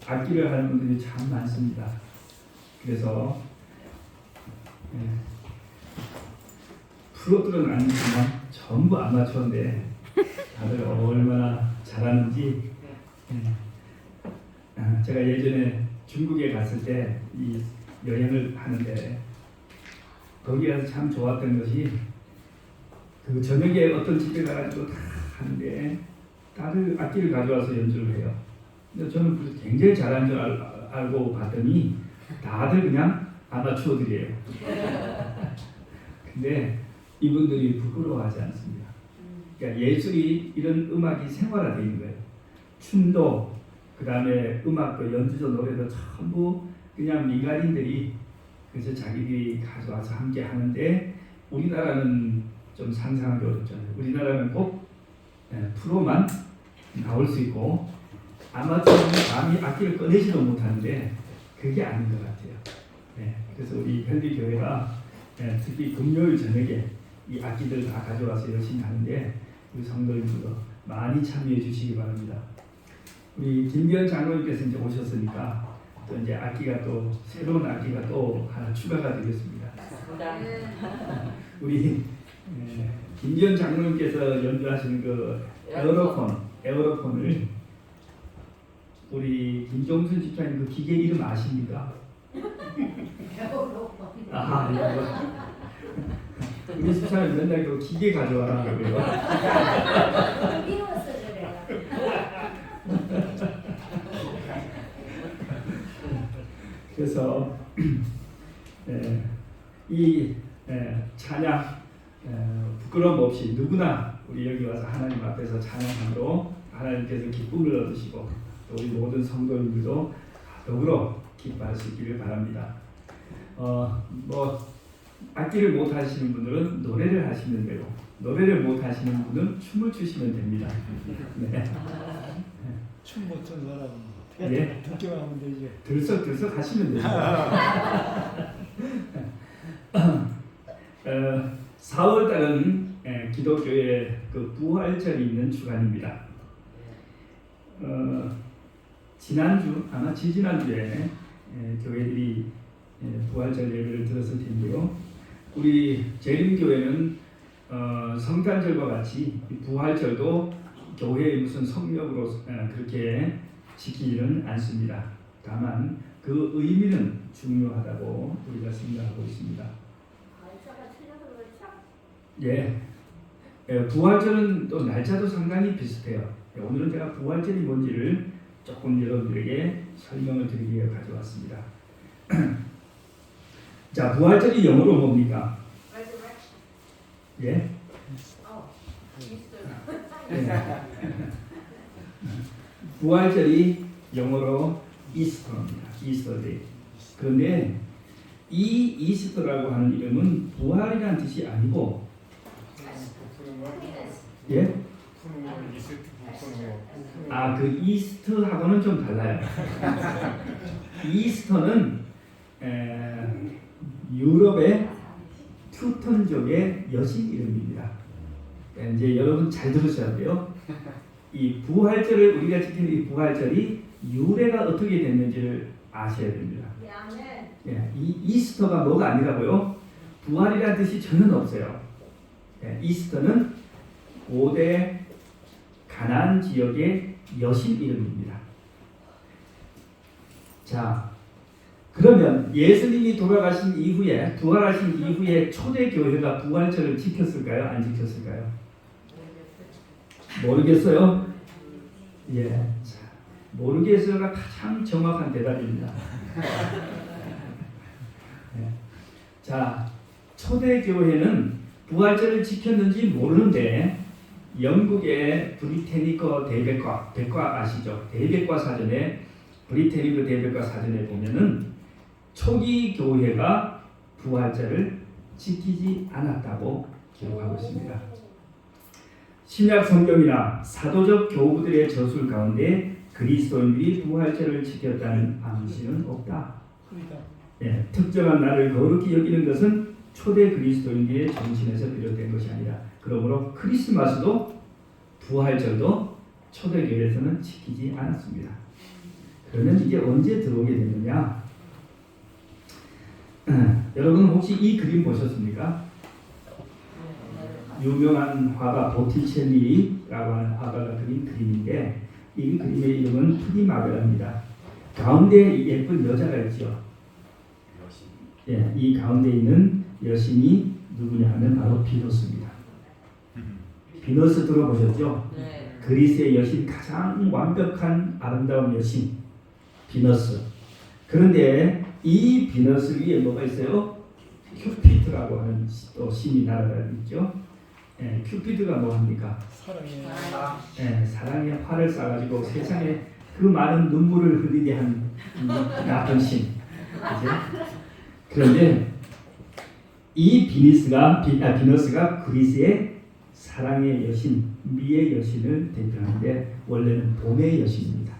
악기를 하는 분들이 참 많습니다. 그래서 프로들은 아니지만 전부 아마추어인데 다들 얼마나 잘하는지. 제가 예전에 중국에 갔을 때 이 여행을 하는데 거기 가서 참 좋았던 것이 그 저녁에 어떤 집에 가가지고 다 하는데 다들 악기를 가져와서 연주를 해요. 근데 저는 그래서 굉장히 잘하는 줄 알고 봤더니 다들 그냥 아마추어들이에요. 근데 이분들이 부끄러워하지 않습니다. 그러니까 예술이 이런 음악이 생활화되어 있는 거예요. 춤도 그 다음에 음악도 연주도 노래도 전부 그냥 민간인들이 그래서 자기들이 가져와서 함께 하는데 우리나라는 좀 상상하기 어렵잖아요. 우리나라는 꼭 프로만 나올 수 있고 아마추어는 감히 악기를 꺼내지도 못하는데 그게 아닌 것 같아요. 그래서 우리 현대교회가 특히 금요일 저녁에 이 악기들 다 가져와서 열심히 하는데 우리 성도님들도 많이 참여해 주시기 바랍니다. 우리 김기현 장로님께서 이제 오셨으니까 또 이제 악기가 또 새로운 악기가 또 하나 추가가 되겠습니다. 우리 김기현 장로님께서 연주하시는 그 에어로폰을 우리 김종순 집사님 그 기계 이름 아십니까? 아하, 우리 집사님 맨날 그 기계 가져와라 그래요. 그래서 이 찬양 부끄러움 없이 누구나 우리 여기 와서 하나님 앞에서 찬양함으로 하나님께서 기쁨을 얻으시고 또 우리 모든 성도님들도 더불어 기뻐할 수 있기를 바랍니다. 뭐 악기를 못 하시는 분들은 노래를 하시면 되고 노래를 못 하시는 분은 춤을 추시면 됩니다. 네. 춤 못춘 사람은 예. 듣기만 하면 되지. 들썩들썩 하시면 됩니다. 4월달은 기독교의 그 부활절이 있는 주간입니다. 지난주 아마 지지난주에 교회들이 부활절 예배를 들었을 텐데요. 우리 재림교회는 성탄절과 같이 부활절도 교회의 무슨 성역으로 그렇게 지키지는 않습니다. 다만 그 의미는 중요하다고 우리가 생각하고 있습니다. 예, 부활절은 또 날짜도 상당히 비슷해요. 오늘은 제가 부활절이 뭔지를 조금 여러분들에게 설명을 드리기 위해 가져왔습니다. 자, 부활절이 영어로 뭡니까? 예? 부활절이 영어로 이스터입니다. 이스터데이. 그런데 이 이스터라고 하는 이름은 부활이라는 뜻이 아니고, 예? 그 이스트하고는 좀 달라요. 이스터는 유럽의 튜턴족의 여신 이름입니다. 이제 여러분 잘 들으셔야 돼요. 이 부활절을 우리가 지키는 이 부활절이 유래가 어떻게 됐는지를 아셔야 됩니다. 예, 이 이스터가 뭐가 아니라고요? 부활이라는 뜻이 전혀 없어요. 예, 이스터는 고대 가나안 지역의 여신 이름입니다. 자, 그러면 예수님이 돌아가신 이후에 부활하신 이후에 초대 교회가 부활절을 지켰을까요? 안 지켰을까요? 모르겠어요. 예, 자, 모르겠어요가 가장 정확한 대답입니다. 예. 자, 초대 교회는 부활절을 지켰는지 모르는데 영국의 브리테니커 대백과 아시죠? 대백과 사전에 브리테니커 대백과 사전에 보면은 초기 교회가 부활절을 지키지 않았다고 기록하고 있습니다. 신약 성경이나 사도적 교부들의 저술 가운데 그리스도인들이 부활절을 지켰다는 암시는 없다. 예, 특정한 날을 거룩히 여기는 것은 초대 그리스도인들의 정신에서 비롯된 것이 아니라 그러므로 크리스마스도 부활절도 초대 교회에서는 지키지 않았습니다. 그러면 이게 언제 들어오게 되느냐? 여러분 혹시 이 그림 보셨습니까? 유명한 화가 보티첼리라고 하는 화가가 그린 그림인데 이 그림의 이름은 프리마베라입니다. 가운데 예쁜 여자가 있죠. 예, 이 가운데 있는 여신이 누구냐 하면 바로 비너스입니다. 비너스 들어보셨죠? 네. 그리스의 여신, 가장 완벽한 아름다운 여신 비너스. 그런데 이 비너스 위에 뭐가 있어요? 큐피드라고 하는 또 신이 날아다니고 있죠. 예, 큐피드가 뭐 합니까? 사랑해. 예, 사랑의 활을 쏴가지고 세상에 그 많은 눈물을 흘리게 한 나쁜 신. 그죠? 그런데 이 비너스가 그리스의 사랑의 여신, 미의 여신을 대표하는데 원래는 봄의 여신입니다.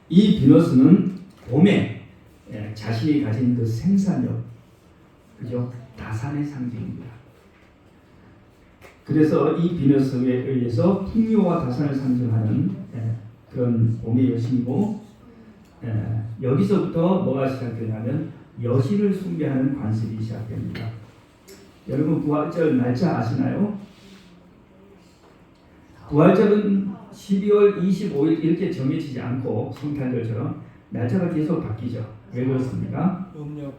이 비너스는 봄에 자신이 가진 그 생산력, 그죠? 다산의 상징입니다. 그래서 이 비너스에 의해서 풍요와 다산을 상징하는 그런 봄의 여신이고, 여기서부터 뭐가 시작되냐면 여신을 숭배하는 관습이 시작됩니다. 여러분 부활절 날짜 아시나요? 부활절은 12월 25일 이렇게 정해지지 않고 성탄절처럼 날짜가 계속 바뀌죠. 왜 그렇습니까? 음력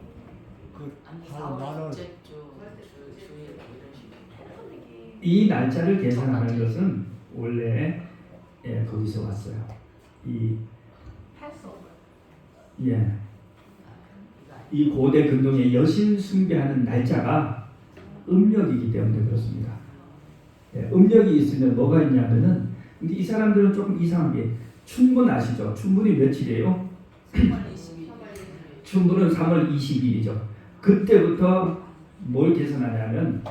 그 바로 만월. 이 날짜를 계산하는 것은 원래 거기서 왔어요. 이 고대 근동의 여신 숭배하는 날짜가 음력이기 때문에 그렇습니다. 음력이 있으면 뭐가 있냐면은, 근데 이 사람들은 조금 이상한 게 춘분 아시죠? 춘분이 며칠이에요? 3월 22일. 춘분은 3월 20일이죠. 그때부터 뭘 계산하냐면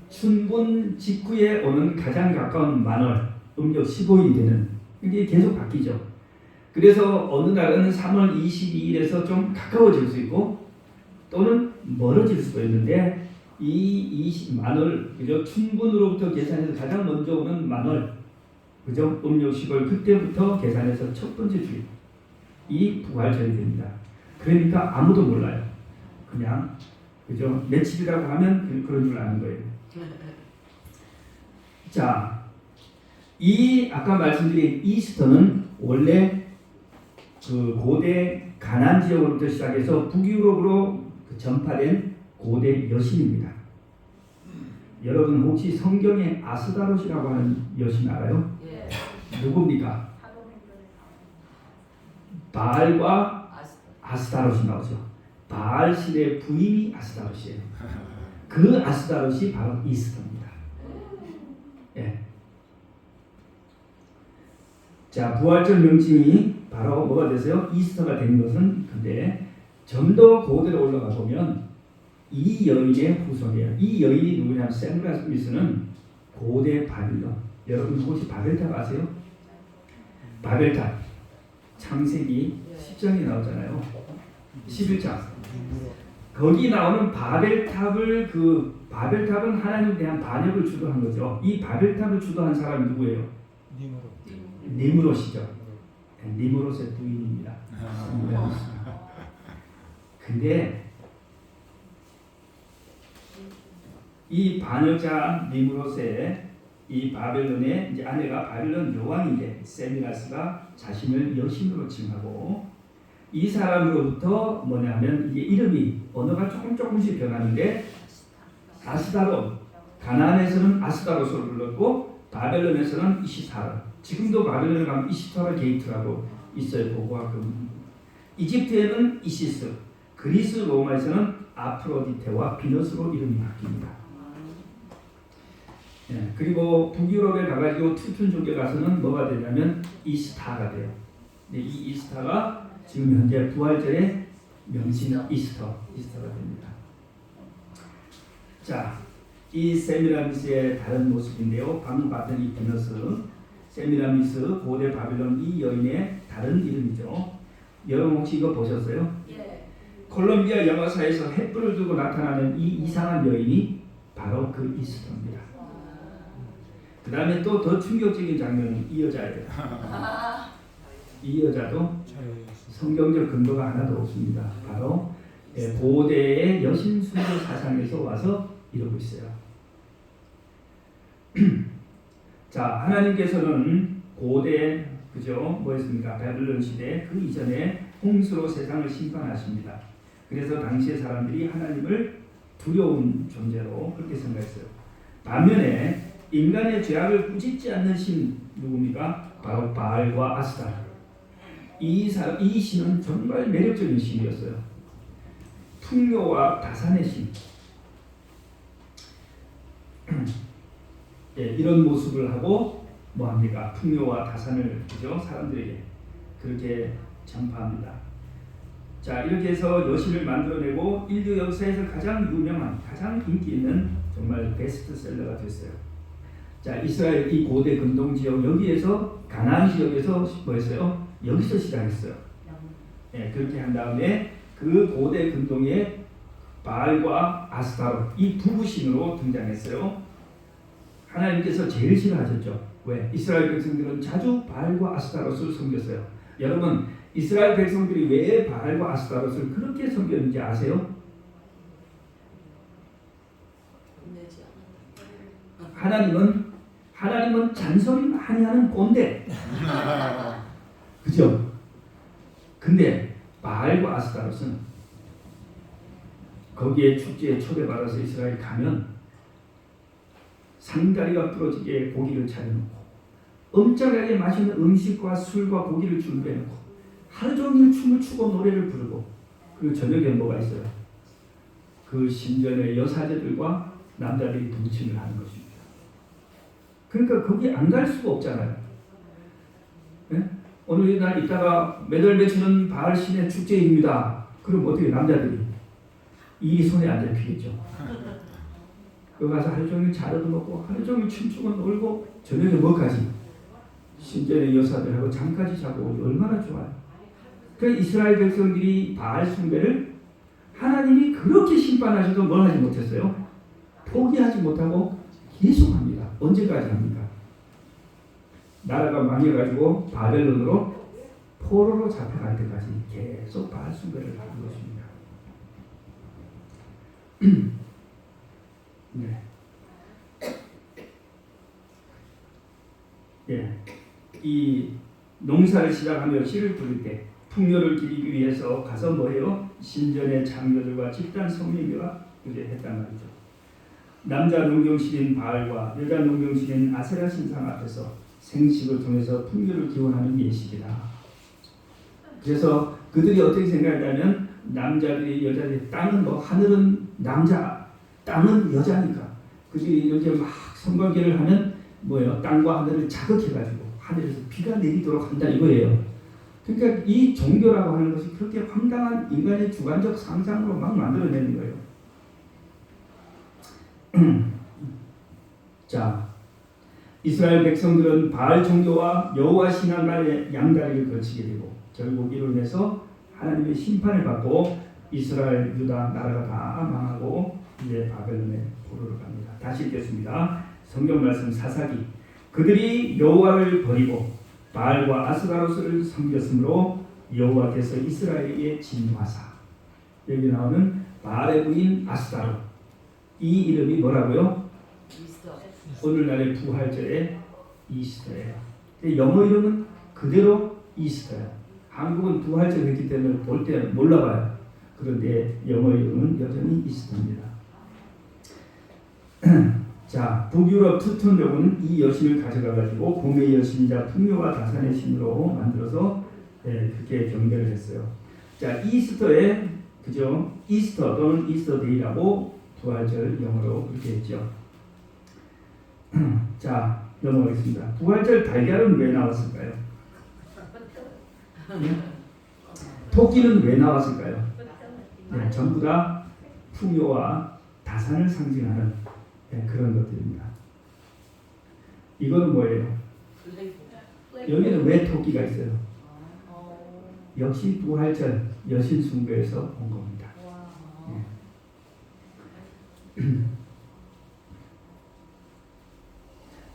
춘분 직후에 오는 가장 가까운 만월, 음력 15일이 되는, 이게 계속 바뀌죠. 그래서 어느 날은 3월 22일에서 좀 가까워질 수 있고 또는 멀어질 수도 있는데 이 만월, 그죠? 춘분으로부터 계산해서 가장 먼저 오는 만월, 그죠? 음력 15일 그때부터 계산해서 첫 번째 주일, 이 부활절이 됩니다. 그러니까 아무도 몰라요. 그냥, 그죠? 며칠이라고 하면 그런 줄 아는 거예요. 자, 이 아까 말씀드린 이스터는 원래 그 고대 가나안 지역으로부터 시작해서 북유럽으로 전파된 고대 여신입니다. 여러분 혹시 성경에 아스다롯이라고 하는 여신 알아요? 예. 누굽니까? 바알과 아스다롯이 나오죠. 바알 신의 부인이 아스다롯이에요. 그 아스다롯이 바로 이스터입니다. 예. 자, 부활절 명칭이 바로 뭐가 되세요? 이스터가 된 것은, 근데 좀 더 고대로 올라가 보면 이 여인의 후손이에요. 이 여인이 누구냐면 세므라미스는 고대 바빌론. 여러분 혹시 바벨탑 아세요? 바벨탑 창세기 10장이 나오잖아요. 11장. 거기 나오는 바벨탑은 하나님에 대한 반역을 주도한 거죠. 이 바벨탑을 주도한 사람이 누구예요? 니므롯이죠. 니므롯의 부인입니다. 근데 이 반역자 니므롯의 이 바벨론의 이제 아내가 바벨론 여왕인데 세미라스가 자신을 여신으로 칭하고, 이 사람으로부터 뭐냐면 이게 이름이 언어가 조금씩 변하는데 아스다롯, 가나안에서는 아스다롯으로 불렀고 바벨론에서는 이시타르. 지금도 바벨론에 가면 이시타르 게이트라고 있어요. 그거가 이집트에는 이시스, 그리스 로마에서는 아프로디테와 비너스로 이름이 바뀝니다. 예, 그리고 북유럽에 가가지고 투툰족에 가서는 뭐가 되냐면 이스타가 돼요. 이 이스타가 지금 현재 부활절의 명칭 이스터가 됩니다. 자, 이 세미라미스의 다른 모습인데요. 방금 봤던 이 비너스, 세미라미스 고대 바빌론 이 여인의 다른 이름이죠. 여러분 혹시 이거 보셨어요? 예. 콜롬비아 영화사에서 횃불을 들고 나타나는 이 이상한 여인이 바로 그 이스터입니다. 그 다음에 또 더 충격적인 장면은 이 여자예요. 이 여자도 성경적 근거가 하나도 없습니다. 바로 고대의 여신 숭배 사상에서 와서 이러고 있어요. 자, 하나님께서는 고대 그죠? 뭐였습니까? 바벨론 시대 그 이전에 홍수로 세상을 심판하십니다. 그래서 당시의 사람들이 하나님을 두려운 존재로 그렇게 생각했어요. 반면에 인간의 죄악을 꾸짖지 않는 신 누굽니까? 바로 바알과 아스타르. 이 신은 정말 매력적인 신이었어요. 풍요와 다산의 신. 예, 이런 모습을 하고 뭐합니까? 풍요와 다산을 그죠? 사람들에게 그렇게 전파합니다. 자, 이렇게 해서 여신을 만들어내고 인류 역사에서 가장 유명한, 가장 인기 있는 정말 베스트셀러가 됐어요. 자, 이스라엘 이 고대 근동 지역 여기에서 가나안 지역에서 뭐였어요? 여기서 시작했어요. 예, 그렇게 한 다음에 그 고대 근동에 바알과 아스타로 이 부부신으로 등장했어요. 하나님께서 제일 싫어하셨죠. 왜? 이스라엘 백성들은 자주 바알과 아스타롯을 섬겼어요. 여러분, 이스라엘 백성들이 왜 바알과 아스타롯을 그렇게 섬겼는지 아세요? 하나님은 잔소리 많이 하는 꼰대. 그죠? 근데 바알과 아스타롯은 거기에 축제에 초대받아서 이스라엘 가면 상다리가 부러지게 고기를 차려놓고 엄청나게 맛있는 음식과 술과 고기를 준비해놓고 하루 종일 춤을 추고 노래를 부르고 그리고 저녁에 뭐가 있어요? 그 신전의 여사제들과 남자들이 동침을 하는 것입니다. 그러니까 거기 안 갈 수가 없잖아요. 네? 오늘 날 이따가 매달 며칠은 바알 신의 축제입니다. 그럼 어떻게 남자들이 이 손에 안 잡히겠죠. 거기 가서 하루 종일 자러도 먹고 하루 종일 춤추고 놀고 저녁에 뭐까지 신전의 여사들하고 잠까지 자고 얼마나 좋아요. 그 이스라엘 백성들이 바알 숭배를 하나님이 그렇게 심판하셔도 뭘 하지 못했어요? 포기하지 못하고 계속합니다. 언제까지 합니까? 나라가 망해가지고 바벨론으로 포로로 잡혀갈 때까지 계속 바알 숭배를 하는 것입니다. 네. 예. 이 농사를 시작하며 씨를 뿌릴 때 풍요를 기리기 위해서 가서 뭐예요? 신전의 장로들과 집단 성례가 이제 했단 말이죠. 남자 농경신인 바알과 여자 농경신인 아세라 신상 앞에서 생식을 통해서 풍요를 기원하는 예식이다. 그래서 그들이 어떻게 생각했냐면 남자들이 여자들이 땅은 뭐 하늘은 남자, 땅은 여자니까 그들이 이렇게 막 성관계를 하면 뭐예요? 땅과 하늘을 자극해가지고 하늘에서 비가 내리도록 한다 이거예요. 그러니까 이 종교라고 하는 것이 그렇게 황당한 인간의 주관적 상상으로 막 만들어내는 거예요. 자, 이스라엘 백성들은 바알 종교와 여호와 신앙 간의 양다리를 거치게 되고 결국 이로 인해서 하나님의 심판을 받고 이스라엘 유다 나라가 다 망하고 이제 바벨론에 포로를 갑니다. 다시 읽겠습니다. 성경 말씀 사사기. 그들이 여호와를 버리고 바알과 아스타롯을 섬겼으므로 여호와께서 이스라엘에게 진노하사. 여기 나오는 바알의 부인 아스타롯. 이 이름이 뭐라고요? 오늘날의 부활절의 이스터예요. 영어 이름은 그대로 이스터예요. 한국은 부활절 했기 때문에 볼 때 몰라봐요. 그런데 영어 이름은 여전히 이스터입니다. 자, 북유럽 투톤족은 이 여신을 가져가가지고 봄의 여신이자 풍요와 다산의 신으로 만들어서 그렇게 경배를 했어요. 자, 이스터에 그죠? 이스터 또는 이스터데이라고 부활절 영어로 그렇게 했죠. 자, 넘어가겠습니다. 부활절 달걀은 왜 나왔을까요? 토끼는 왜 나왔을까요? 네, 전부 다 풍요와 다산을 상징하는 그런 것들입니다. 이거는 뭐예요? 여기는 왜 토끼가 있어요? 역시 부활절 여신 숭배에서 온 겁니다.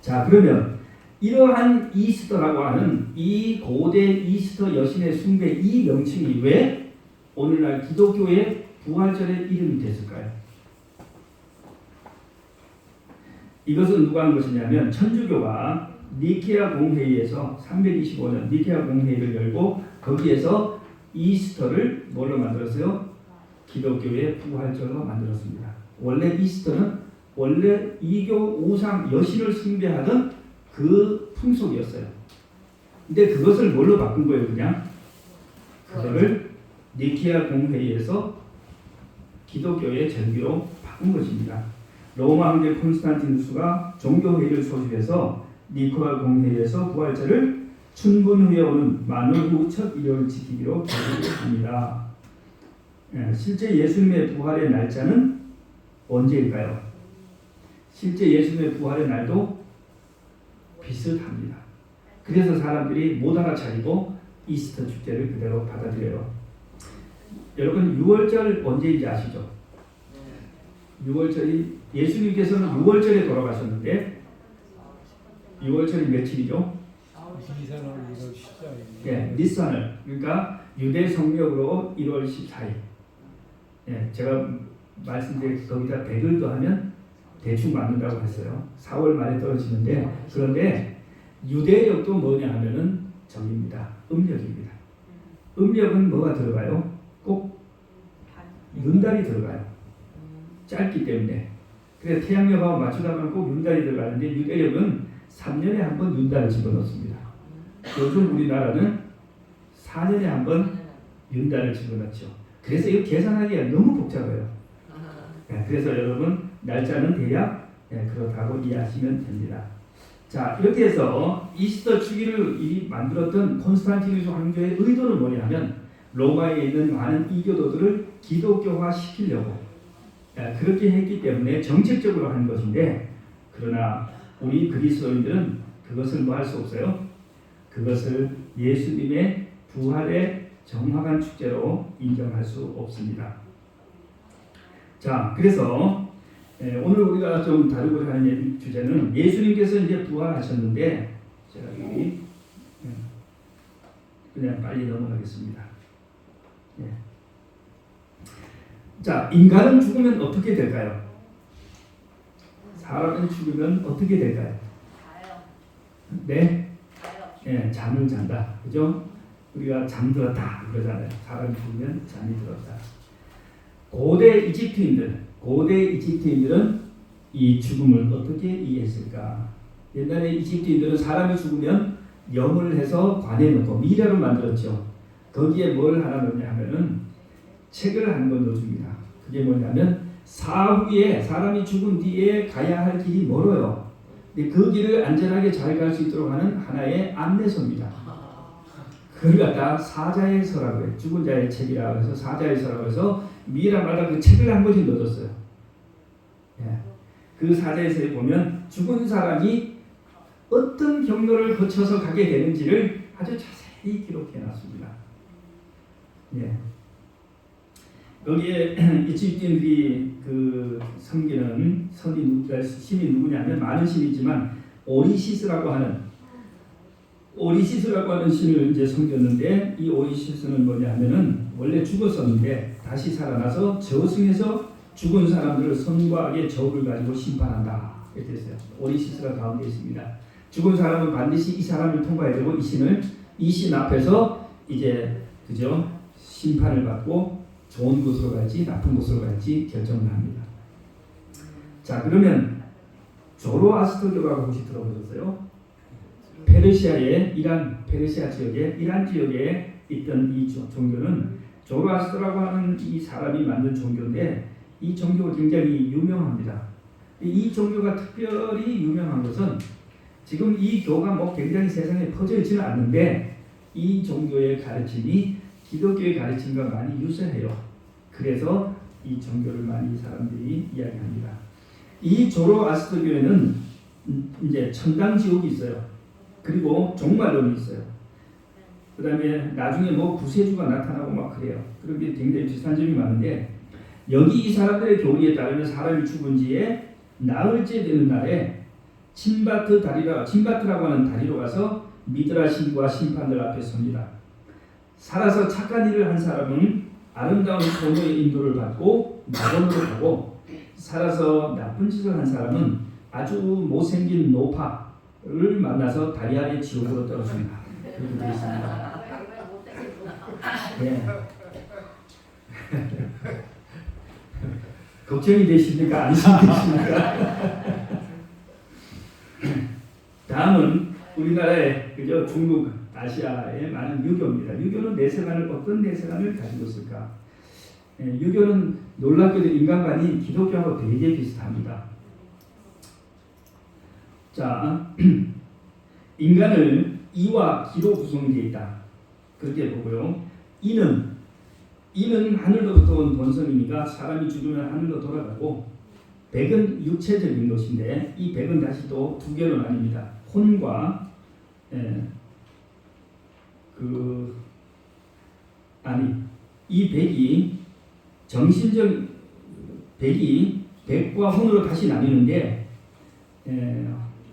자, 그러면 이러한 이스터라고 하는 이 고대 이스터 여신의 숭배 이 명칭이 왜 오늘날 기독교의 부활절의 이름이 됐을까요? 이것은 누가 한 것이냐면 천주교가 니케아 공회의에서 325년 니케아 공회의를 열고 거기에서 이스터를 뭘로 만들었어요? 기독교의 부활절로 만들었습니다. 원래 이스터는 원래 이교 우상 여신을 숭배하던 그 풍속이었어요. 근데 그것을 뭘로 바꾼 거예요? 그냥 그거를 니케아 공회의에서 기독교의 절기로 바꾼 것입니다. 로마 황제 콘스탄티누스가 종교회의를 소집해서 니케아 공회의에서 부활절을 춘분 후에 오는 만월 후 첫 일요일 지키기로 결정했습니다. 실제 예수님의 부활의 날짜는 언제일까요? 실제 예수님의 부활의 날도 비슷합니다. 그래서 사람들이 못 알아차리고 이스터 축제를 그대로 받아들여요. 여러분 6월절 언제인지 아시죠? 6월절이 예수님께서는 6월절에 돌아가셨는데 6월절이 며칠이죠? 이사는 1월 14일. 예, 니산을 그러니까 유대 성력으로 1월 14일. 예, 제가 말씀드린 거기다 100을 더하면 대충 맞는다고 했어요. 4월 말에 떨어지는데 그런데 유대력도 뭐냐 하면은 정입니다. 음력입니다. 음력은 뭐가 들어가요? 꼭 윤달이 들어가요. 짧기 때문에. 그래서 태양력하고 맞추다 보면 꼭 윤달이 들어가는데 유대력은 3년에 한 번 윤달을 집어넣습니다. 요즘 우리나라는 4년에 한 번 윤달을 집어넣죠. 그래서 이거 계산하기가 너무 복잡해요. 그래서 여러분 날짜는 대략 그렇다고 이해하시면 됩니다. 자, 이렇게 해서 이스터 주기를 만들었던 콘스탄티누스 황제의 의도는 뭐냐면 로마에 있는 많은 이교도들을 기독교화 시키려고 그렇게 했기 때문에 정책적으로 한 것인데 그러나 우리 그리스도인들은 그것을 뭐 할 수 없어요? 그것을 예수님의 부활의 정확한 축제로 인정할 수 없습니다. 자, 그래서 오늘 우리가 좀 다루고자 하는 주제는 예수님께서 이제 부활하셨는데 제가 여기 그냥 빨리 넘어가겠습니다. 자, 인간은 죽으면 어떻게 될까요? 사람은 죽으면 어떻게 될까요? 네? 잠을 잔다. 그죠? 우리가 잠들었다 그러잖아요. 사람이 죽으면 잠이 들었다. 고대 이집트인들은 이 죽음을 어떻게 이해했을까? 옛날에 이집트인들은 사람이 죽으면 염을 해서 관에 넣고 미라로 만들었죠. 거기에 뭘 하나 넣냐 하면은 책을 한 권 넣어줍니다. 그게 뭐냐면 사후에 사람이 죽은 뒤에 가야 할 길이 멀어요. 근데 그 길을 안전하게 잘 갈 수 있도록 하는 하나의 안내서입니다. 그걸 갖다 사자의 서라고 해요. 죽은 자의 책이라고 해서 사자의 서라고 해서 미라마다 그 책을 한 번씩 넣어줬어요. 그 사자의 서에 보면 죽은 사람이 어떤 경로를 거쳐서 가게 되는지를 아주 자세히 기록해 놨습니다. 여기에 이집트인들이 그 섬기는 신이 누구냐면 많은 신이지만 오리시스라고 하는 신을 이제 섬겼는데 이 오리시스는 뭐냐면은 원래 죽었었는데 다시 살아나서 저승에서 죽은 사람들을 선과 악의 저울을 가지고 심판한다 이렇게 했어요. 오리시스가 가운데 있습니다. 죽은 사람은 반드시 이 사람을 통과해야 되고 이 신 앞에서 이제 그죠 심판을 받고 좋은 곳으로 갈지 나쁜 곳으로 갈지 결정을 합니다. 자, 그러면 조로아스터교가 혹시 들어보셨어요? 페르시아 지역에 이란 지역에 있던 이 종교는 조로아스터라고 하는 이 사람이 만든 종교인데 이 종교가 굉장히 유명합니다. 이 종교가 특별히 유명한 것은 지금 이 교가 뭐 굉장히 세상에 퍼져 있지는 않는데 이 종교의 가르침이 기독교의 가르침과 많이 유사해요. 그래서 이 종교를 많이 사람들이 이야기합니다. 이 조로아스터교에는 이제 천당 지옥이 있어요. 그리고 종말론이 있어요. 그 다음에 나중에 뭐 구세주가 나타나고 막 그래요. 그런 게 굉장히 비슷한 점이 많은데 여기 이 사람들의 교리에 따르면 사람이 죽은 지에 나흘째 되는 날에 침바트라고 하는 다리로 가서 미드라심과 심판들 앞에 섭니다. 살아서 착한 일을 한 사람은 아름다운 소녀의 인도를 받고 낙원으로 가고, 살아서 나쁜 짓을 한 사람은 아주 못생긴 노파를 만나서 다리 아래 지옥으로 떨어진다. 그렇게 되어 있습니다. 네. 걱정이 되십니까? 안심되십니까? 다음은 우리나라의 그저 중국, 아시아의 많은 유교입니다. 유교는 어떤 내세관을 가지고 있을까? 유교는 놀랍게도 인간관이 기독교하고 되게 비슷합니다. 자, 인간을 이와 기로 구성이 되어 있다. 그렇게 보고요. 이는 하늘로부터 온 본성이니까 사람이 죽으면 하늘로 돌아가고, 백은 육체적인 것인데 이 백은 다시 또 두 개로 나뉩니다. 혼과 이 백이 백과 혼으로 다시 나뉘는데,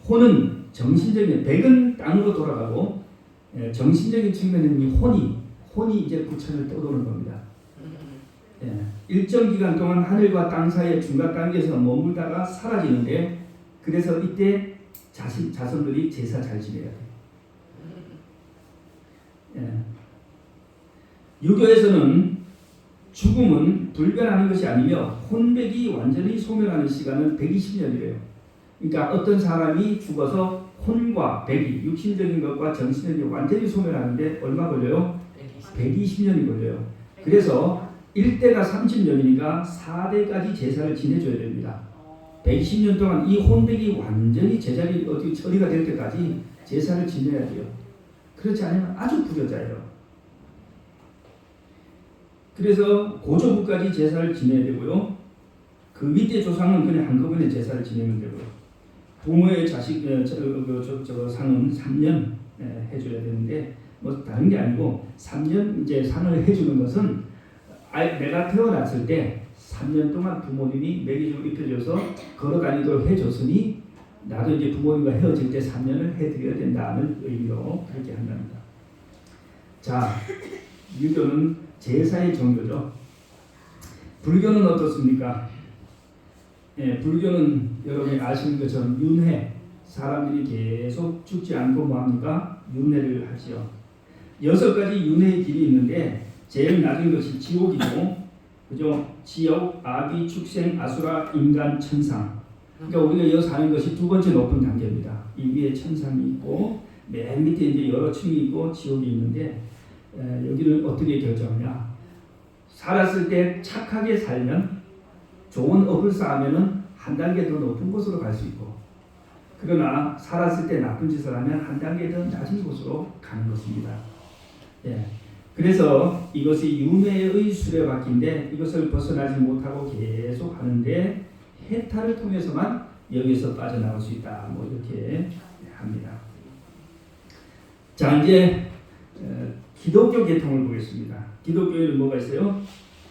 혼은 정신적인, 백은 땅으로 돌아가고, 정신적인 측면에는 이 혼이 이제 부천을 떠도는 겁니다. 일정 기간 동안 하늘과 땅 사이의 중간 단계에서 머물다가 사라지는데, 그래서 이때 자손들이 제사 잘 지내야 돼요. 유교에서는 죽음은 불변하는 것이 아니며 혼백이 완전히 소멸하는 시간은 120년이래요. 그러니까 어떤 사람이 죽어서 혼과 백이, 육신적인 것과 정신적인 것이 완전히 소멸하는데 얼마 걸려요? 120년이 걸려요. 그래서 1대가 30년이니까 4대까지 제사를 지내줘야 됩니다. 120년 동안 이 혼백이 완전히 제자리 처리가 될 때까지 제사를 지내야 돼요. 그렇지 않으면 아주 부여자예요. 그래서 고조부까지 제사를 지내야 되고요. 그 밑에 조상은 그냥 한꺼번에 제사를 지내면 되고요. 부모의 자식 상은 3년 해줘야 되는데, 뭐 다른 게 아니고 3년 이제 상을 해주는 것은 내가 태어났을 때 3년 동안 부모님이 먹이주고 입혀줘서 걸어다니도록 해줬으니 나도 이제 부모님과 헤어질 때 3년을 해드려야 된다는 의미로 그렇게 한답니다. 자, 유교는 제사의 종교죠. 불교는 어떻습니까? 불교는 여러분이 아시는 것처럼 윤회, 사람들이 계속 죽지 않고 뭐합니까? 윤회를 하지요. 6가지 윤회의 길이 있는데 제일 낮은 것이 지옥이고, 그죠? 지옥, 아비, 축생, 아수라, 인간, 천상. 그러니까 우리가 여기 사는 것이 두 번째 높은 단계입니다. 이 위에 천상이 있고 맨 밑에 이제 여러 층이 있고 지옥이 있는데, 여기를 어떻게 결정하냐? 살았을 때 착하게 살면, 좋은 업을 쌓으면은 한 단계 더 높은 곳으로 갈 수 있고, 그러나 살았을 때 나쁜 짓을 하면 한 단계 더 낮은 곳으로 가는 것입니다. 그래서 이것이 윤회의 수레바퀴인데 이것을 벗어나지 못하고 계속 하는데 해탈을 통해서만 여기서 빠져나올 수 있다. 뭐 이렇게 합니다. 자, 이제 기독교 계통을 보겠습니다. 기독교에는 뭐가 있어요?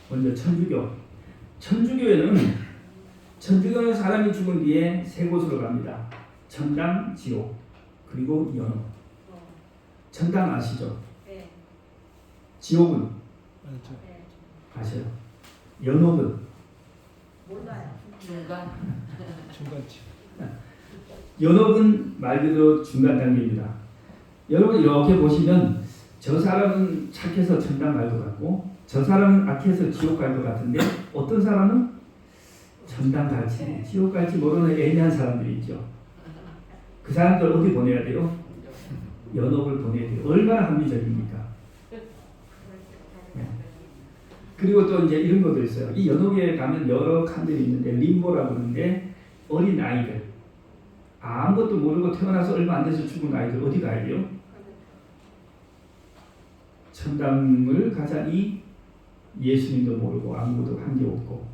먼저 천주교에는 사람이 죽은 뒤에 3곳으로 갑니다. 천당, 지옥, 그리고 연옥. 천당 아시죠? 네. 지옥은 알죠. 아셔요? 연옥은 몰라요. 중간치. 연옥은 말 그대로 중간 단계입니다. 여러분 이렇게 보시면 저 사람은 착해서 천당 갈 것 같고 저 사람은 악해서 지옥 갈 것 같은데 어떤 사람은 천당 갈지 지옥 갈지 모르는 애매한 사람들이 있죠. 그 사람들 어디 보내야 돼요? 연옥을 보내야 돼요. 얼마나 합리적입니까? 그리고 또 이제 이런 것도 있어요. 이 연옥에 가면 여러 칸들이 있는데 림보라고 그러는데 어린 아이들, 아무것도 모르고 태어나서 얼마 안 돼서 죽은 아이들 어디 가야 돼요? 천당을 가자니 예수님도 모르고 아무것도 한 게 없고,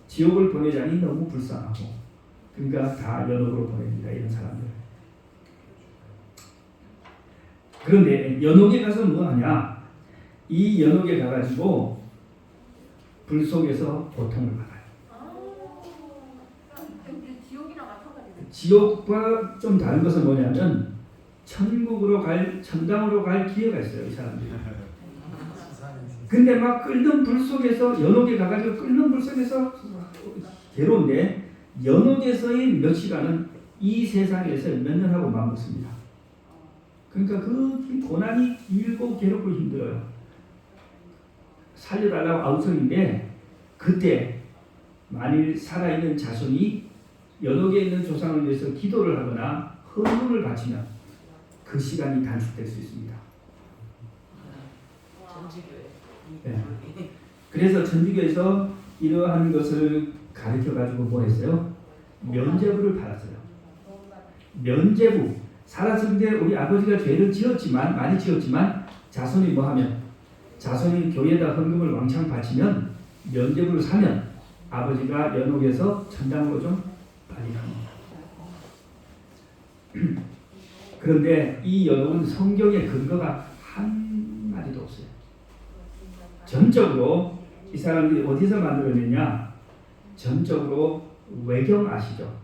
지옥을 보내자니 너무 불쌍하고, 그러니까 다 연옥으로 보냅니다. 이런 사람들. 그런데 연옥에 가서 뭐 하냐? 이 연옥에 가가지고 불 속에서 고통을 받아요. 지옥이랑 마찬가지네. 지옥과 좀 다른 것은 뭐냐면 천당으로 갈 기회가 있어요, 이 사람들이. 근데 막 끓는 불 속에서 연옥에 가가지고 끓는 불 속에서 괴로운데 연옥에서의 몇 시간은 이 세상에서 몇 년하고 맞먹습니다. 그러니까 그 고난이 길고 괴롭고 힘들어요. 살려달라고 아우성인데 그때 만일 살아있는 자손이 연옥에 있는 조상을 위해서 기도를 하거나 헌금을 바치면 그 시간이 단축될 수 있습니다. 네. 그래서 천주교에서 이러한 것을 가르쳐 가지고 뭐 했어요? 면죄부를 팔았어요. 면죄부. 살았을 때 우리 아버지가 죄를 지었지만 많이 지었지만 자손이 뭐 하면 자손이 교회에다 헌금을 왕창 바치면 면죄부를 사면 아버지가 연옥에서 천당으로 좀 빨리 갑니다. 그런데 이 연옥은 성경의 근거가 한 마디도 없어요. 전적으로 이 사람들이 어디서 만들어냈냐? 전적으로 외경 아시죠?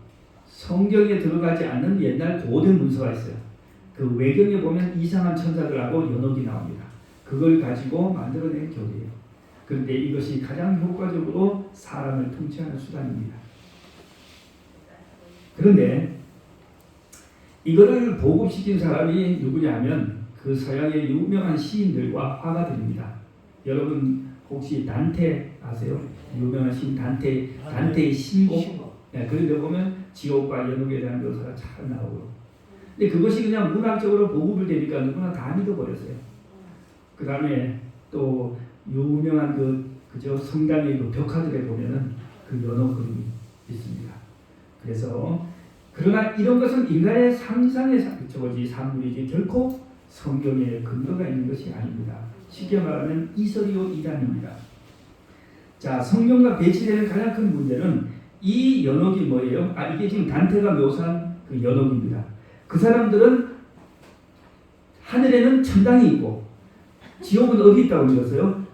성경에 들어가지 않는 옛날 고대 문서가 있어요. 그 외경에 보면 이상한 천사들하고 연옥이 나옵니다. 그걸 가지고 만들어낸 교리예요. 그런데 이것이 가장 효과적으로 사람을 통치하는 수단입니다. 그런데 이거를 보급시킨 사람이 누구냐면 그 서양의 유명한 시인들과 화가들입니다. 여러분 혹시 단테 아세요? 유명한 시인 단테의 신곡. 네, 그런데 보면 지옥과 연옥에 대한 묘사가 잘 나오고. 근데 그것이 그냥 문학적으로 보급을 되니까 누구나 다 믿어버렸어요. 그 다음에 또 유명한 그저 성당의 그 벽화들에 보면은 그 연옥 그림이 있습니다. 그래서 그러나 이런 것은 인간의 상상의 산물이지 결코 성경에 근거가 있는 것이 아닙니다. 쉽게 말하면 이설이요 이단입니다. 자, 성경과 배치되는 가장 큰 문제는 이 연옥이 뭐예요? 이게 지금 단테가 묘사한 그 연옥입니다. 그 사람들은 하늘에는 천당이 있고 지옥은 어디 있다고 믿었어요?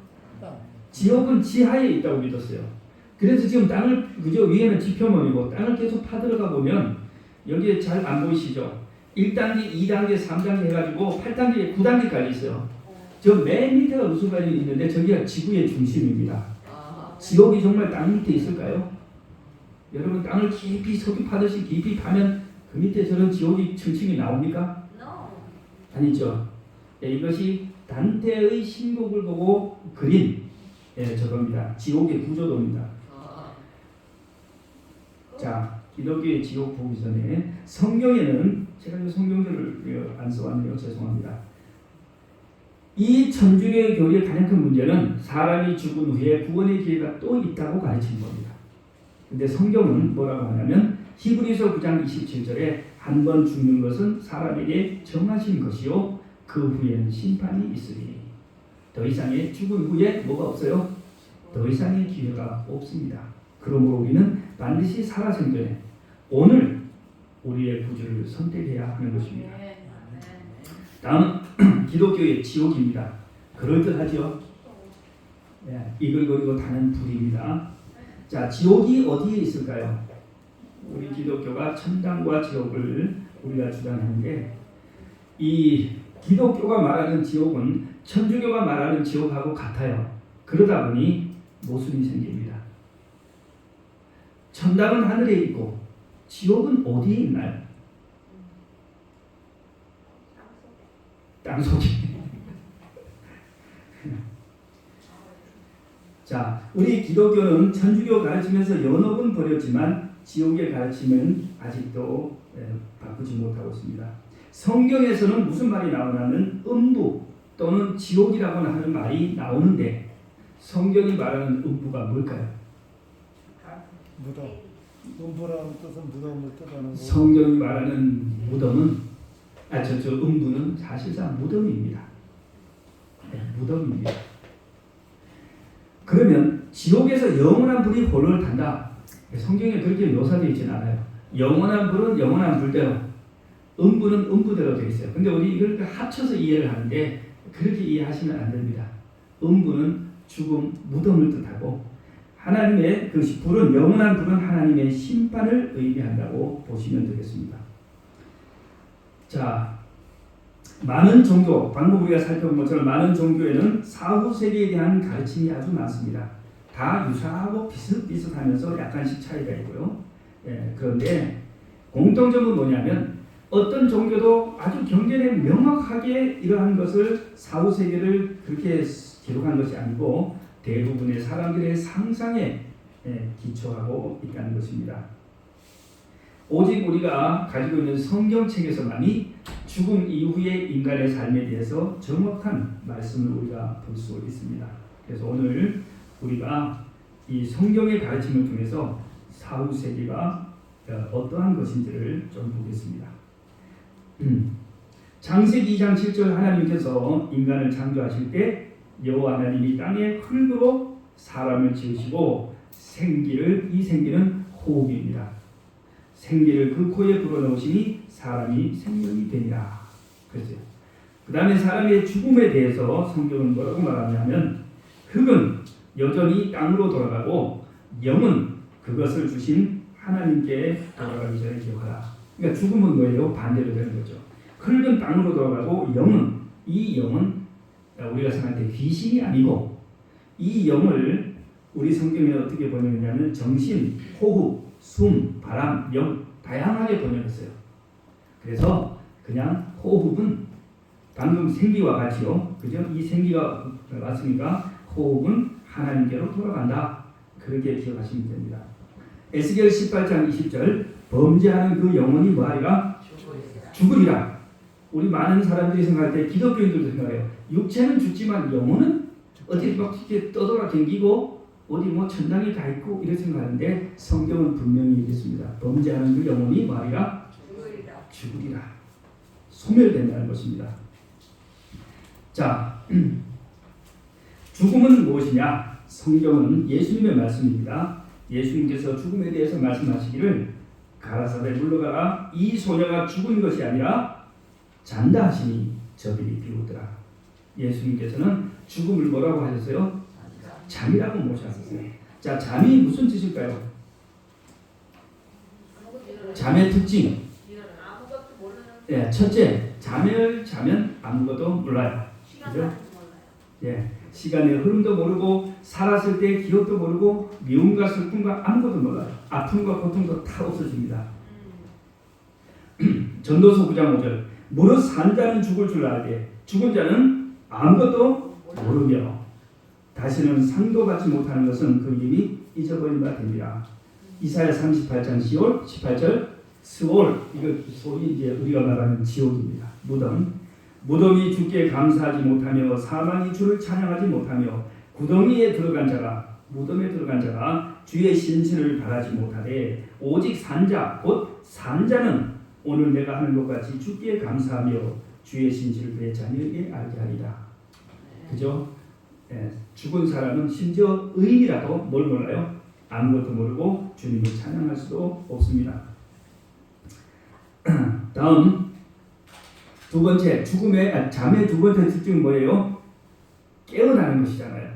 지옥은 지하에 있다고 믿었어요. 그래서 지금 땅을 그저 위에는 지표면이고 땅을 계속 파들어가 보면 여기에 잘 안 보이시죠? 1단계, 2단계, 3단계 해가지고 8단계, 9단계까지 있어요. 저 맨 밑에가 우수관이 있는데 저기가 지구의 중심입니다. 지옥이 정말 땅 밑에 있을까요? 여러분 땅을 깊이 석유 파듯이 깊이 파면 그 밑에 저런 지옥이 층층이 나옵니까? 아니죠. 네, 이것이 단테의 신곡을 보고 그린 저겁니다. 지옥의 구조도입니다. 자, 기독교의 지옥 보기 전에 성경에는 제가 성경들을 안 써왔네요. 죄송합니다. 이 천주교의 교리의 가장 큰 문제는 사람이 죽은 후에 구원의 기회가 또 있다고 가르치는 겁니다. 근데 성경은 뭐라고 하냐면 히브리서 9장 27절에 한 번 죽는 것은 사람에게 정하신 것이요 그 후에는 심판이 있으니 더 이상의 죽은 후에 뭐가 없어요? 더 이상의 기회가 없습니다. 그러므로 우리는 반드시 살아생전에 오늘 우리의 구주를 선택해야 하는 것입니다. 다음 기독교의 지옥입니다. 그럴듯하죠? 네, 이글거리고 타는 불입니다. 자, 지옥이 어디에 있을까요? 우리 기독교가 천당과 지옥을 우리가 주장하는데 이 기독교가 말하는 지옥은 천주교가 말하는 지옥하고 같아요. 그러다 보니 모순이 생깁니다. 천당은 하늘에 있고 지옥은 어디에 있나요? 땅속에. 자, 우리 기독교는 천주교 가르치면서 연옥은 버렸지만 지옥의 가르침은 아직도 바꾸지 못하고 있습니다. 성경에서는 무슨 말이 나오냐면 음부 또는 지옥이라고 하는 말이 나오는데 성경이 말하는 음부가 뭘까요? 무덤. 음부라는 뜻은 무덤을 뜻하는 거. 성경이 말하는 무덤은 음부는 사실상 무덤입니다. 네, 무덤입니다. 그러면 지옥에서 영원한 불이 홀로를 탄다. 성경에 그렇게 묘사되어 있지는 않아요. 영원한 불은 영원한 불대로, 음부는 음부대로 되어 있어요. 근데 우리 이걸 합쳐서 이해를 하는데 그렇게 이해하시면 안 됩니다. 음부는 죽음, 무덤을 뜻하고 하나님의 그 불은 영원한 불은 하나님의 심판을 의미한다고 보시면 되겠습니다. 자, 많은 종교, 방금 우리가 살펴본 것처럼 많은 종교에는 사후 세계에 대한 가르침이 아주 많습니다. 다 유사하고 비슷비슷하면서 약간씩 차이가 있고요. 그런데 공통점은 뭐냐면 어떤 종교도 아주 경전에 명확하게 이러한 것을 사후 세계를 그렇게 기록한 것이 아니고 대부분의 사람들의 상상에 기초하고 있다는 것입니다. 오직 우리가 가지고 있는 성경책에서만이 죽음 이후의 인간의 삶에 대해서 정확한 말씀을 우리가 볼 수 있습니다. 그래서 오늘 우리가 이 성경의 가르침을 통해서 사후 세계가 어떠한 것인지를 좀 보겠습니다. 창세기 2장 7절 하나님께서 인간을 창조하실 때 여호와 하나님이 땅에 흙으로 사람을 지으시고 이 생기는 호흡입니다. 생기를 그 코에 불어넣으시니 사람이 생명이 되니라. 그렇죠. 그 다음에 사람의 죽음에 대해서 성경은 뭐라고 말하냐면 흙은 여전히 땅으로 돌아가고 영은 그것을 주신 하나님께 돌아가기 전에 기억하라. 그러니까 죽음은 뭐예요? 반대로 되는 거죠. 흙은 땅으로 돌아가고 이 영은 우리가 생각할 때 귀신이 아니고 이 영을 우리 성경에 어떻게 번역했냐면 정신, 호흡, 숨, 바람, 영 다양하게 번역했어요. 그래서 그냥 호흡은 방금 생기와 같이요. 그죠? 이 생기가 왔으니까 호흡은 하나님께로 돌아간다. 그렇게 기억하시면 됩니다. 에스겔 18장 20절 범죄하는 그 영혼이 뭐하리라? 죽으리라. 우리 많은 사람들이 생각할 때 기독교인들도 생각해요. 육체는 죽지만 영혼은 어디 막 이렇게 떠돌아 댕기고 어디 뭐 천당에 가 있고 이렇게 생각하는데 성경은 분명히 얘기했습니다. 범죄하는 그 영혼이 말이라 죽으리라. 소멸된다는 것입니다. 자, 죽음은 무엇이냐? 성경은 예수님의 말씀입니다. 예수님께서 죽음에 대해서 말씀하시기를 가라사대 물러가라. 이 소녀가 죽은 것이 아니라 잔다 하시니 저들이 비웃더라. 예수님께서는 죽음을 뭐라고 하셨어요? 잠이라고 모셨어요. 자, 잠이 무슨 뜻일까요? 잠의 특징. 첫째, 잠을 자면 아무것도 몰라요. 그죠? 시간의 흐름도 모르고 살았을 때 기억도 모르고 미움과 슬픔과 아무것도 몰라요. 아픔과 고통도 다 없어집니다. 전도서 9장 5절 무릇 산 자는 죽을 줄 알되 죽은 자는 아무것도 모르며 다시는 상도 받지 못하는 것은 그 이미 잊어버린 바 됩니다. 이사야 38장 18절 스올, 이거 소위 이제 우리가 말하는 지옥입니다. 무덤이 주께 감사하지 못하며 사망이 주를 찬양하지 못하며 무덤에 들어간 자가 주의 신실을 바라지 못하되 오직 산자 곧 산자는 오늘 내가 하는 것 같이 주께 감사하며 주의 신실을 그의 자녀에게 알게 하리라. 그죠? 죽은 사람은 심지어 의인이라도 뭘 몰라요? 아무것도 모르고 주님을 찬양할 수도 없습니다. 다음 두 번째 잠의 두 번째 특징은 뭐예요? 깨어나는 것이잖아요.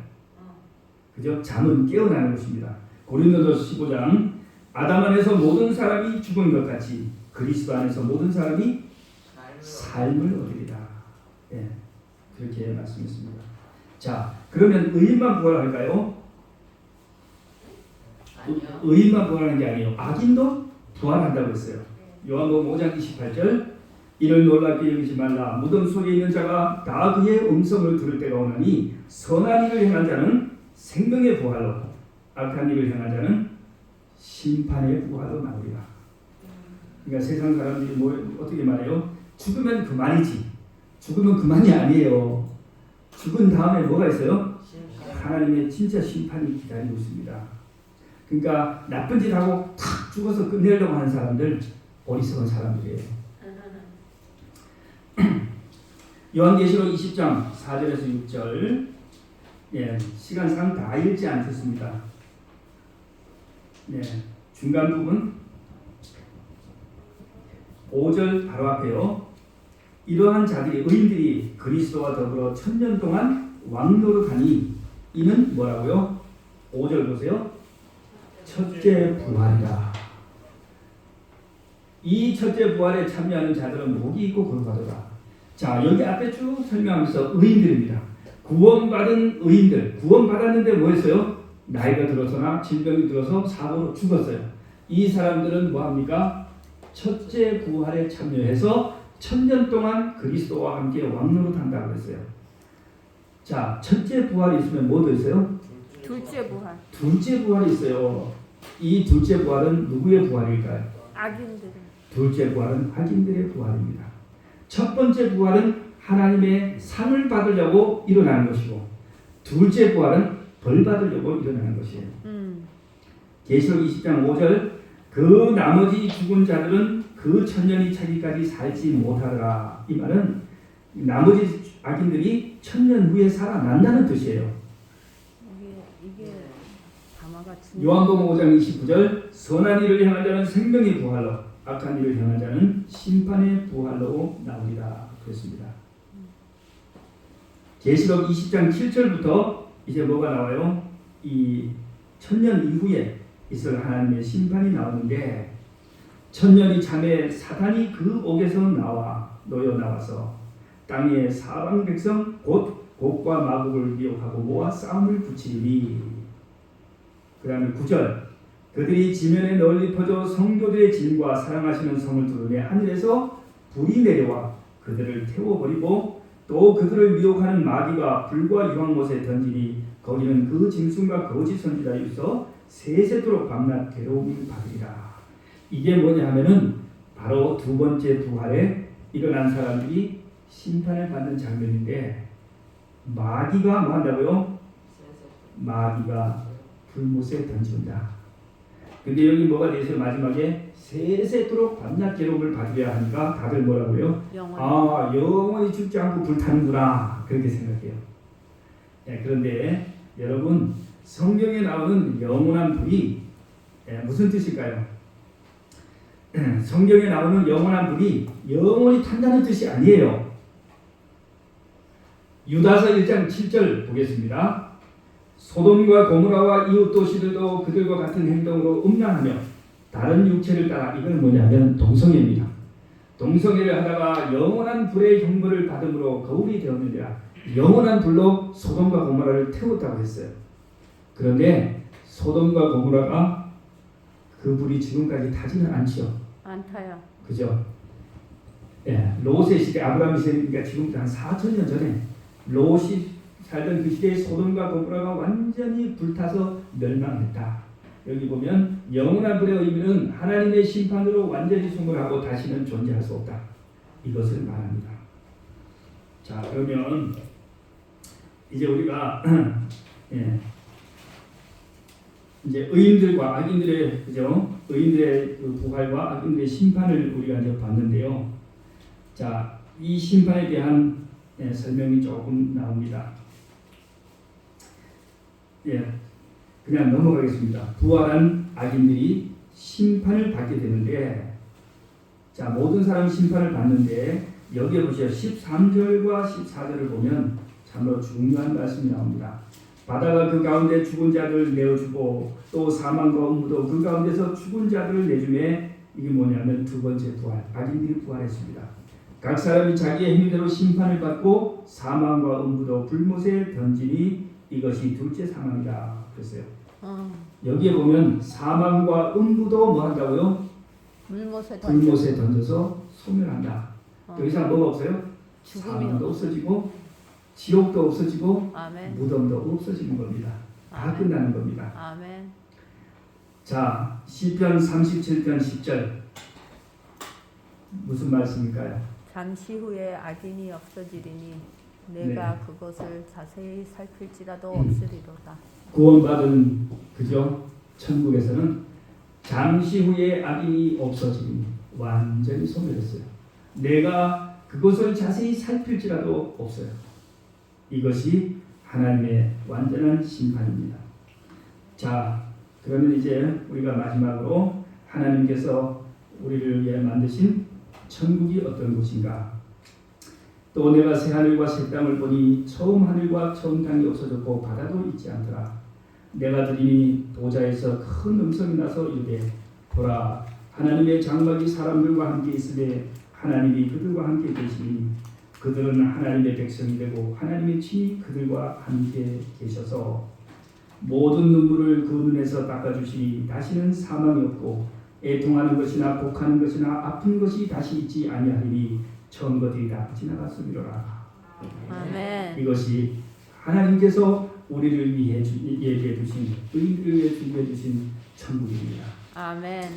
그죠? 잠은 깨어나는 것입니다. 고린도서 15장 아담 안에서 모든 사람이 죽은 것 같이 그리스도 안에서 모든 사람이 삶을 얻으리라. 그렇게 말씀했습니다. 자, 그러면 의인만 부활할까요? 의인만 부활하는 게 아니에요. 악인도 부활한다고 했어요. 요한복음 5장 28절 이를 놀랍게 여기지 말라. 무덤 속에 있는 자가 다 그의 음성을 들을 때가 오나니 선한 일을 행한 자는 생명의 부활로 악한 일을 행한 자는 심판의 부활로 나오리라. 그러니까 세상 사람들이 어떻게 말해요? 죽으면 그만이지. 죽으면 그만이 아니에요. 죽은 다음에 뭐가 있어요? 하나님의 진짜 심판이 기다리고 있습니다. 그러니까 나쁜 짓 하고 탁 죽어서 끝내려고 하는 사람들 어리석은 사람들이에요. 요한계시록 20장 4절에서 6절 시간상 다 읽지 않겠습니다. 중간 부분 5절 바로 앞에요. 이러한 자들이 의인들이 그리스도와 더불어 1000년 동안 왕노릇하니 이는 뭐라고요? 5절 보세요. 첫째 부활이다. 이 첫째 부활에 참여하는 자들은 복이 있고 거룩하도다. 자, 여기 앞에 쭉 설명하면서 의인들입니다. 구원받은 의인들, 구원받았는데 뭐했어요? 나이가 들어서나 질병이 들어서 사고로 죽었어요. 이 사람들은 뭐합니까? 첫째 부활에 참여해서 1000년 동안 그리스도와 함께 왕노릇한다고 했어요. 자, 첫째 부활이 있으면 뭐도 있어요? 둘째 부활. 둘째 부활이 있어요. 이 둘째 부활은 누구의 부활일까요? 악인들. 둘째 부활은 악인들의 부활입니다. 첫 번째 부활은 하나님의 상을 받으려고 일어나는 것이고, 둘째 부활은 벌 받으려고 일어나는 것이에요. 계시록 20장 5절, 그 나머지 죽은 자들은 그 천년이 차기까지 살지 못하더라. 이 말은 나머지 악인들이 천년 후에 살아난다는 뜻이에요. 이게 가마가 요한복음 5장 29절, 선한 일을 행한 자는 생명의 부활로, 악한 일을 행한 자는 심판의 부활로 나오리라 그랬습니다. 계시록 20장 7절부터 이제 뭐가 나와요? 이 천년 이후에 있을 하나님의 심판이 나오는데, 천년이 참에 사단이 그 옥에서 놓여 나와서 땅의 사방 백성 곧 곡과 마곡을 미혹하고 모아 싸움을 붙이리니. 그 다음에 9절, 그들이 지면에 널리 퍼져 성도들의 짐과 사랑하시는 성을 두르매 하늘에서 불이 내려와 그들을 태워버리고, 또 그들을 미혹하는 마귀가 불과 유황못에 던지니 거기는 그 짐승과 거짓 선지자가 있어 세세토록 밤낮 괴로움을 받으리라. 이게 뭐냐 하면은 바로 두 번째 부활에 일어난 사람들이 심판을 받는 장면인데, 마귀가 뭐 한다고요? 마귀가 불못에 던진다. 근데 여기 뭐가 되어서 마지막에 세세토록 밤낮 괴로움을 받으려 하니까 다들 뭐라고요? 영원히 죽지 않고 불타는구나, 그렇게 생각해요. 예, 그런데 여러분, 성경에 나오는 영원한 불이 무슨 뜻일까요? 성경에 나오는 영원한 불이 영원히 탄다는 뜻이 아니에요. 유다서 1장 7절 보겠습니다. 소돔과 고모라와 이웃 도시들도 그들과 같은 행동으로 음란하며 다른 육체를 따라, 이건 뭐냐면 동성애입니다. 동성애를 하다가 영원한 불의 형벌을 받음으로 거울이 되었느니라. 영원한 불로 소돔과 고모라를 태웠다고 했어요. 그런데 소돔과 고모라가 그 불이 지금까지 타지는 않지요. 안 타요. 그죠? 예, 롯의 시대, 아브라함 시대니까 지금부터 한 4000년 전에 롯이 살던 그 시대에 소돔과 고모라가 완전히 불타서 멸망했다. 여기 보면 영원한 불의 의미는 하나님의 심판으로 완전히 숭불하고 다시는 존재할 수 없다, 이것을 말합니다. 자, 그러면 이제 우리가 이제 의인들과 악인들의, 그죠? 의인들의 그 부활과 악인들의 심판을 우리가 이제 봤는데요. 자, 이 심판에 대한 설명이 조금 나옵니다. 그냥 넘어가겠습니다. 부활한 악인들이 심판을 받게 되는데, 자, 모든 사람 심판을 받는데, 여기에 보시죠. 13절과 14절을 보면 참으로 중요한 말씀이 나옵니다. 바다가 그 가운데 죽은 자들을 내어주고 또 사망과 음부도 그 가운데서 죽은 자들을 내주매, 이게 뭐냐면 두 번째 부활, 악인들이 부활했습니다. 각 사람이 자기의 행위대로 심판을 받고 사망과 음부도 불못에 던지니 이것이 둘째 사망이다 그랬어요. 여기에 보면 사망과 음부도 뭐 한다고요? 불못에 던져서 소멸한다. 더 이상 뭐가 없어요? 사망도 없어지고 지옥도 없어지고 아멘. 무덤도 없어지는 겁니다. 다 아멘. 끝나는 겁니다. 아멘. 자, 시편 37편 10절 무슨 말씀일까요? 잠시 후에 악인이 없어지리니 내가 그것을 자세히 살필지라도 없으리로다. 구원받은, 그죠? 천국에서는 잠시 후에 악인이 없어지니, 완전히 소멸했어요. 내가 그것을 자세히 살필지라도 없어요. 이것이 하나님의 완전한 심판입니다. 자, 그러면 이제 우리가 마지막으로 하나님께서 우리를 위해 만드신 천국이 어떤 곳인가? 또 내가 새 하늘과 새 땅을 보니 처음 하늘과 처음 땅이 없어졌고 바다도 있지 않더라. 내가 들으니 도자에서 큰 음성이 나서 이르되 보라 하나님의 장막이 사람들과 함께 있으되 하나님이 그들과 함께 계시니 그들은 하나님의 백성이 되고 하나님의 친히 그들과 함께 계셔서 모든 눈물을 그 눈에서 닦아주시니 다시는 사망이 없고 애통하는 것이나 곡하는 것이나 아픈 것이 다시 있지 아니하리니 처음 것들이 다 지나갔으리로라. 아멘. 이것이 하나님께서 우리를 위해 예비해 두신 의인들을 위해 준비해 주신 천국입니다. 아멘.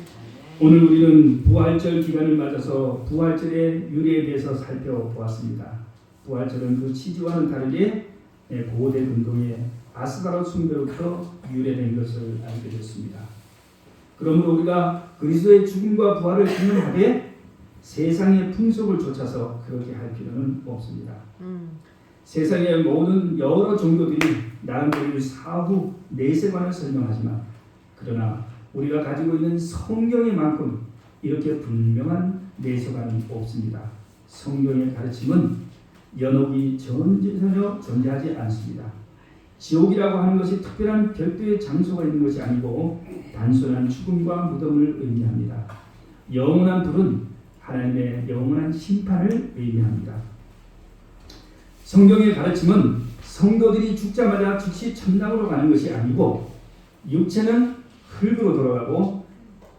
오늘 우리는 부활절 기간을 맞아서 부활절의 유래에 대해서 살펴보았습니다. 부활절은 그 치주와는 다르게 고대 운동의 아스가로 숭배로부터 유래된 것을 알게 됐습니다. 그러므로 우리가 그리스도의 죽음과 부활을 기념하되 세상의 풍속을 좇아서 그렇게 할 필요는 없습니다. 세상의 모든 여러 종교들이 나름대로 사후 내세관을 설명하지만 그러나 우리가 가지고 있는 성경에만큼 이렇게 분명한 내세관이 없습니다. 성경의 가르침은 연옥이 전혀 존재하지 않습니다. 지옥이라고 하는 것이 특별한 별도의 장소가 있는 것이 아니고 단순한 죽음과 무덤을 의미합니다. 영원한 불은 하나님의 영원한 심판을 의미합니다. 성경의 가르침은 성도들이 죽자마자 즉시 천당으로 가는 것이 아니고 육체는 흙으로 돌아가고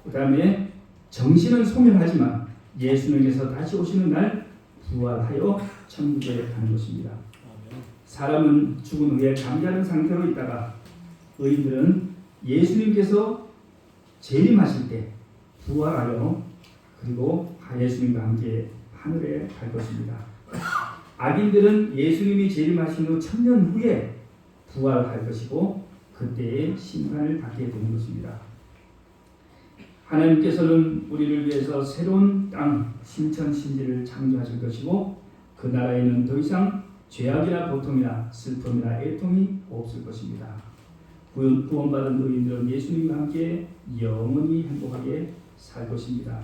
그 다음에 정신은 소멸하지만 예수님께서 다시 오시는 날 부활하여 천국에 가는 것입니다. 사람은 죽은 후에 잠자는 상태로 있다가 의인들은 예수님께서 재림하실 때 부활하여 그리고 예수님과 함께 하늘에 갈 것입니다. 악인들은 예수님이 재림하신 후 1000년 후에 부활할 것이고 그때의 심판을 받게 되는 것입니다. 하나님께서는 우리를 위해서 새로운 땅 신천신지를 창조하실 것이고 그 나라에는 더 이상 죄악이나 고통이나 슬픔이나 애통이 없을 것입니다. 구원받은 의인들은 예수님과 함께 영원히 행복하게 살 것입니다.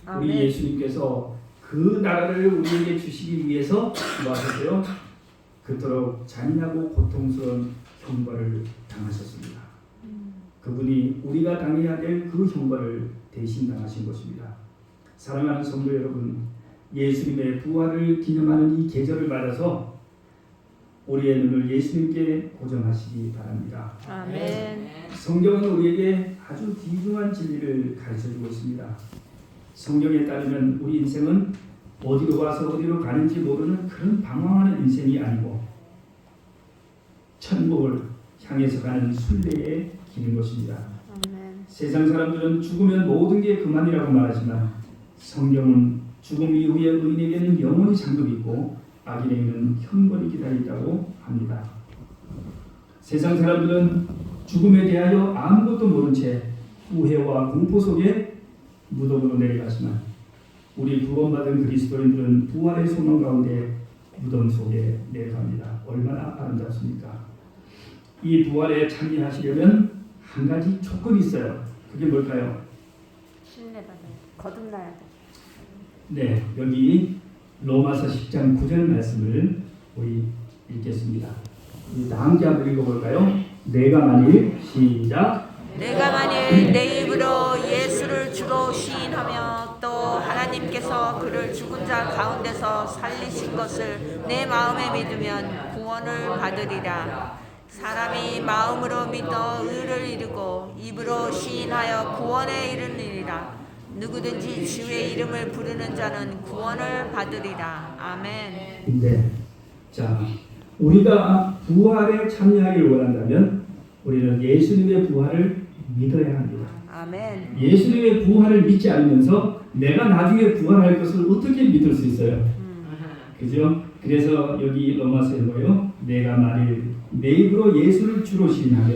아멘. 우리 예수님께서 그 나라를 우리에게 주시기 위해서 뭐 하셨어요? 그토록 잔인하고 고통스러운 형벌을 당하셨습니다. 그분이 우리가 당해야 될 그 형벌을 대신 당하신 것입니다. 사랑하는 성도 여러분, 예수님의 부활을 기념하는 이 계절을 맞아서 우리의 눈을 예수님께 고정하시기 바랍니다. 아멘. 성경은 우리에게 아주 귀중한 진리를 가르쳐주고 있습니다. 성경에 따르면 우리 인생은 어디로 와서 어디로 가는지 모르는 그런 방황하는 인생이 아니고 천국을 향해서 가는 순례의 길인 것입니다. 아멘. 세상 사람들은 죽으면 모든 게 그만이라고 말하지만 성경은 죽음 이후에 의인에게는 영원히 상급이 있고 악인에게는 형벌이 기다린다고 합니다. 세상 사람들은 죽음에 대하여 아무것도 모른 채 후회와 공포 속에 무덤으로 내려가지만 우리 구원받은 그리스도인들은 부활의 소망 가운데 무덤 속에 내려갑니다. 얼마나 아름답습니까? 이 부활에 참여하시려면 한 가지 조건이 있어요. 그게 뭘까요? 신뢰받아야 돼. 거듭나야 돼. 네, 여기 로마서 10장 9절 말씀을 우리 읽겠습니다. 다 함께 한번 읽어볼까요? 내가 만일 시작. 내가 만일 내 입으로 예수를 주로 시인하며 또 하나님께서 그를 죽은 자 가운데서 살리신 것을 내 마음에 믿으면 구원을 받으리라. 사람이 마음으로 믿어 의를 이루고 입으로 시인하여 구원에 이르느니라. 누구든지 주의 이름을 부르는 자는 구원을 받으리라. 아멘. 네, 자, 우리가 부활에 참여하기를 원한다면 우리는 예수님의 부활을 믿어야 합니다. 아멘. 예수님의 부활을 믿지 않으면서 내가 나중에 부활할 것을 어떻게 믿을 수 있어요? 그죠? 그래서 여기 로마서에 뭐예요? 내가 만일 내 입으로 예수를 주로 시인하며,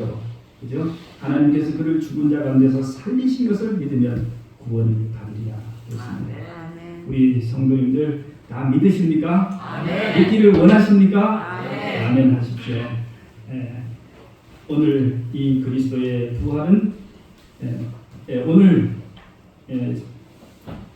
그죠? 하나님께서 그를 죽은 자 가운데서 살리신 것을 믿으면 구원을 받으리라. 그렇습니다. 아멘. 우리 성도님들 다 믿으십니까? 아멘. 믿기를 원하십니까? 아멘. 아멘 하십시오. 오늘 이 그리스도의 부활은 오늘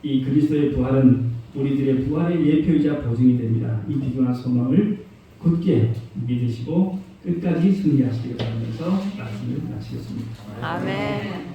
이 그리스도의 부활은 우리들의 부활의 예표이자 보증이 됩니다. 이 귀중한 소망을 굳게 믿으시고 끝까지 승리하시길 바라면서 말씀을 마치겠습니다. 아멘.